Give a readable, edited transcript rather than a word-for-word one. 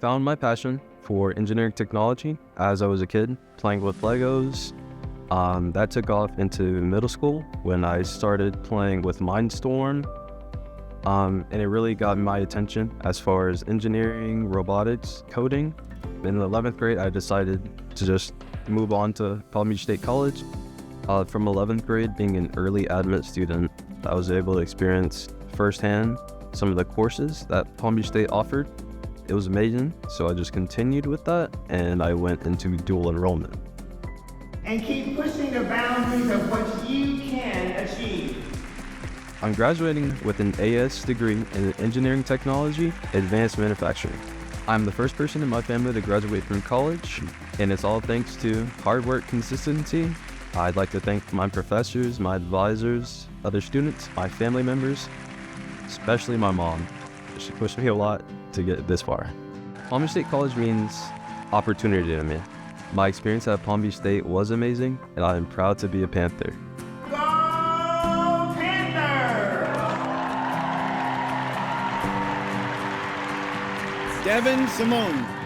found my passion for engineering technology as I was a kid, playing with Legos. That took off into middle school when I started playing with Mindstorm. And it really got my attention as far as engineering, robotics, coding. In the 11th grade, I decided to just move on to Palm Beach State College. From 11th grade, being an early admit student, I was able to experience firsthand some of the courses that Palm Beach State offered. It was amazing, so I just continued with that, and I went into dual enrollment. And keep pushing the boundaries of what you can achieve. I'm graduating with an AS degree in engineering technology, advanced manufacturing. I'm the first person in my family to graduate from college, and it's all thanks to hard work, consistency. I'd like to thank my professors, my advisors, other students, my family members, especially my mom. She pushed me a lot to get this far. Palm Beach State College means opportunity to me. My experience at Palm Beach State was amazing, and I am proud to be a Panther. Go Panther! Devean Simeon.